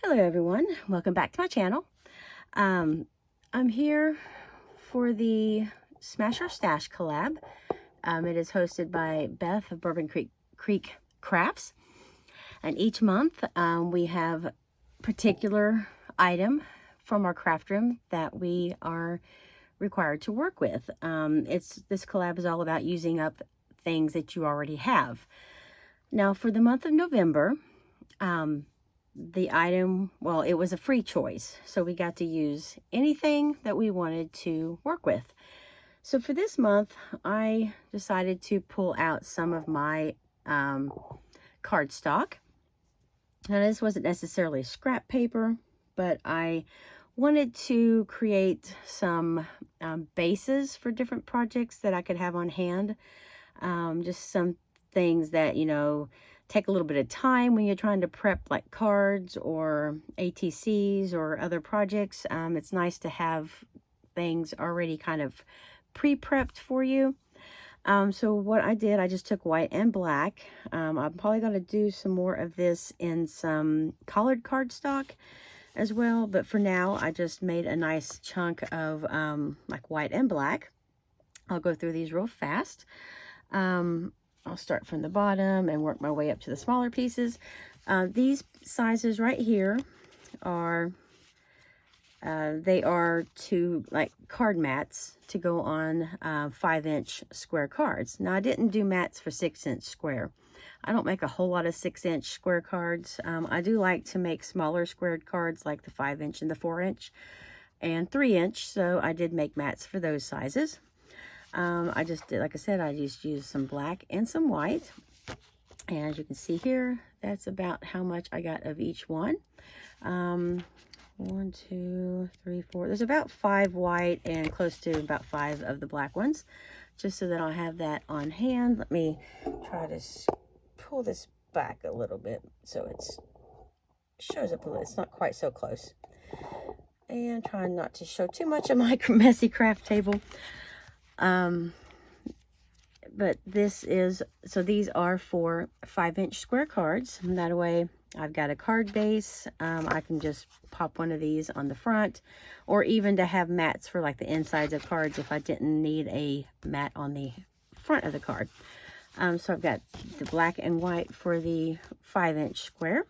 Hello everyone, welcome back to my channel. I'm here for the Smash or Stash collab. It is hosted by Beth of Bourbon Creek Crafts, and each month we have a particular item from our craft room that we are required to work with. This collab is all about using up things that you already have. Now for the month of November, the item, well, it was a free choice, so we got to use anything that we wanted to work with. So for this month, I decided to pull out some of my cardstock. Now this wasn't necessarily scrap paper, but I wanted to create some bases for different projects that I could have on hand. Just some things that, take a little bit of time when you're trying to prep like cards or ATCs or other projects. It's nice to have things already kind of pre-prepped for you. So what I did, I just took white and black. I'm probably going to do some more of this in some colored cardstock as well. But for now, I just made a nice chunk of like white and black. I'll go through these real fast. I'll start from the bottom and work my way up to the smaller pieces. These sizes right here are, they are to like card mats to go on 5-inch square cards. Now I didn't do mats for 6-inch square. I don't make a whole lot of 6-inch square cards. I do like to make smaller squared cards like the 5-inch and the 4-inch and 3-inch. So I did make mats for those sizes. I just did, like I said, I just used some black and some white. And as you can see here, that's about how much I got of each one. 1, 2, 3, 4. There's about 5 white and close to about 5 of the black ones. Just so that I'll have that on hand. Let me try to pull this back a little bit so it shows up a little. It's not quite so close. And trying not to show too much of my messy craft table. But this is, so these are for 5-inch square cards. And that way I've got a card base. I can just pop one of these on the front, or even to have mats for like the insides of cards if I didn't need a mat on the front of the card. So I've got the black and white for the 5-inch square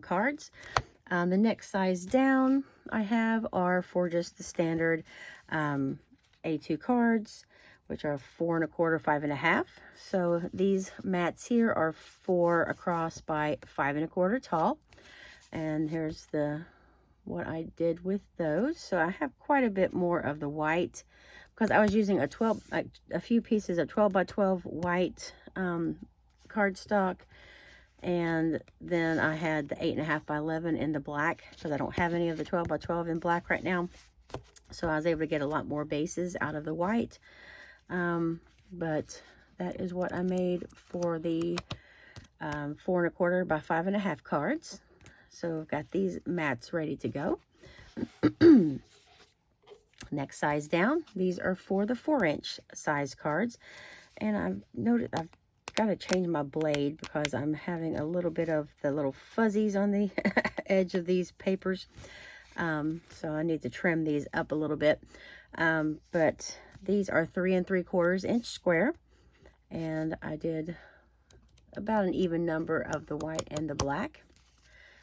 cards. The next size down I have are for just the standard A2 cards, which are 4 1/4, 5 1/2. So these mats here are 4 across by 5 1/4 tall. And here's what I did with those. So I have quite a bit more of the white because I was using a few pieces of 12 by 12 white cardstock. And then I had the 8 1/2 by 11 in the black because I don't have any of the 12 by 12 in black right now. So I was able to get a lot more bases out of the white. But that is what I made for the 4 1/4 by 5 1/2 cards. So I've got these mats ready to go. Next size down, these are for the 4-inch size cards. And I've noted I've got to change my blade because I'm having a little bit of the little fuzzies on the edge of these papers. So I need to trim these up a little bit. But these are 3 3/4 inch square. And I did about an even number of the white and the black.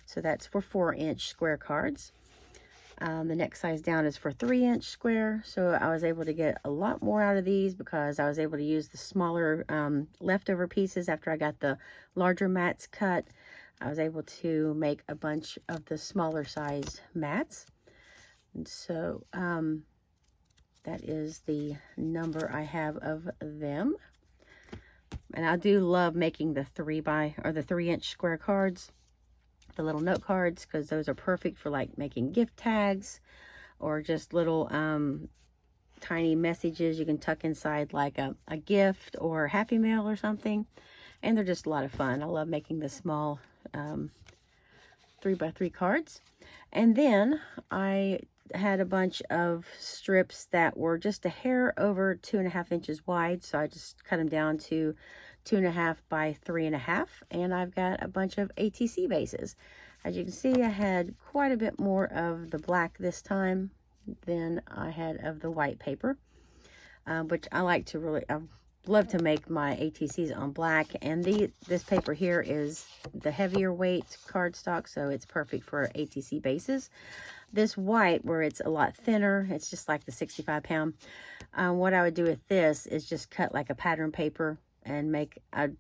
So that's for 4-inch square cards. The next size down is for 3-inch square. So I was able to get a lot more out of these because I was able to use the smaller leftover pieces after I got the larger mats cut. I was able to make a bunch of the smaller size mats. And so that is the number I have of them. And I do love making the 3-inch square cards, the little note cards, because those are perfect for like making gift tags or just little tiny messages you can tuck inside like a gift or Happy Mail or something. And they're just a lot of fun. I love making the small 3 by 3 cards. And then I had a bunch of strips that were just a hair over 2 1/2 inches wide. So I just cut them down to 2 1/2 by 3 1/2. And I've got a bunch of ATC bases. As you can see, I had quite a bit more of the black this time than I had of the white paper, which I like to really, I love to make my ATCs on black. And this paper here is the heavier weight cardstock, so it's perfect for ATC bases. This white, where it's a lot thinner, it's just like the 65-pound. What I would do with this is just cut like a pattern paper and I'd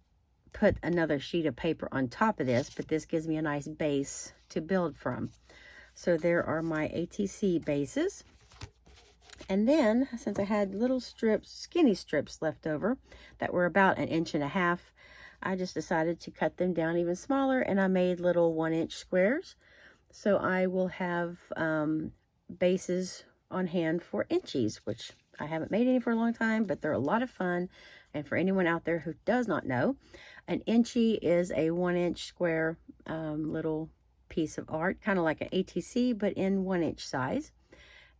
put another sheet of paper on top of this, but this gives me a nice base to build from. So there are my ATC bases. And then, since I had little strips, skinny strips left over that were about 1.5 inches, I just decided to cut them down even smaller, and I made little 1-inch squares. So I will have bases on hand for inchies, which I haven't made any for a long time, but they're a lot of fun. And for anyone out there who does not know, an inchie is a 1-inch square little piece of art, kind of like an ATC, but in 1-inch size.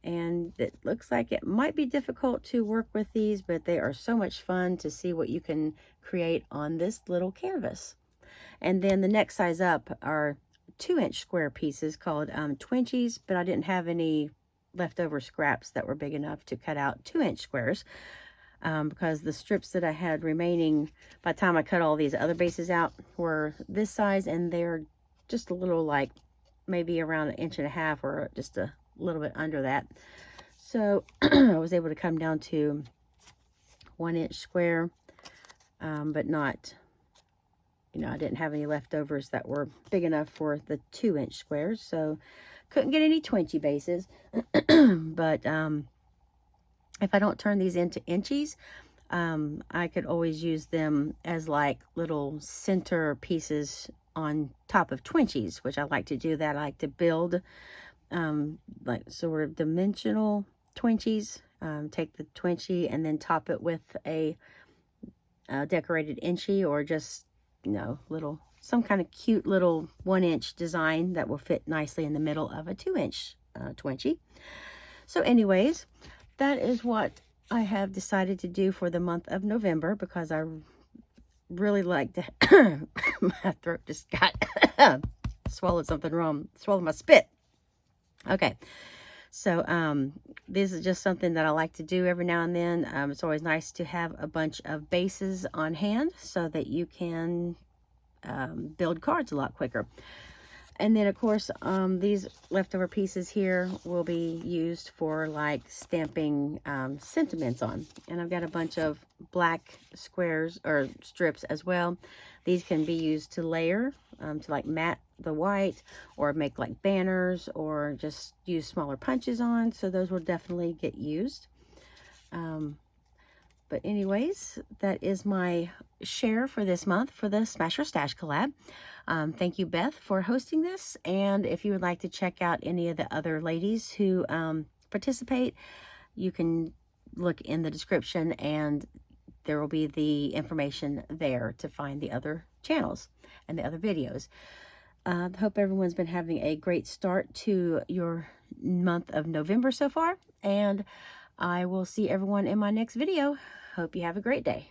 And it looks like it might be difficult to work with these, but they are so much fun to see what you can create on this little canvas. And then the next size up are 2-inch square pieces called twinchies, but I didn't have any leftover scraps that were big enough to cut out 2-inch squares, because the strips that I had remaining by the time I cut all these other bases out were this size, and they're just a little, like maybe around 1.5 inches or just a little bit under that. So I was able to come down to 1-inch square, but not, you know, I didn't have any leftovers that were big enough for the 2-inch squares, so couldn't get any twinchy bases. But if I don't turn these into inchies, I could always use them as like little center pieces on top of twinchies, which I like to do that. I like to build like sort of dimensional twinchies. Take the twinchie and then top it with a decorated inchie, or just, you know, some kind of cute little 1-inch design that will fit nicely in the middle of a 2-inch twinchie. So anyways, that is what I have decided to do for the month of November, because I really like to my throat just got swallowed something wrong, swallowed my spit. Okay, so this is just something that I like to do every now and then. It's always nice to have a bunch of bases on hand so that you can build cards a lot quicker. And then, of course, these leftover pieces here will be used for like stamping sentiments on. And I've got a bunch of black squares or strips as well. These can be used to layer, to like matte the white, or make like banners, or just use smaller punches on. So those will definitely get used. But anyways, that is my share for this month for the Smash or Stash collab. Thank you, Beth, for hosting this. And if you would like to check out any of the other ladies who participate, you can look in the description, and there will be the information there to find the other channels and the other videos. I hope everyone's been having a great start to your month of November so far, and I will see everyone in my next video. Hope you have a great day.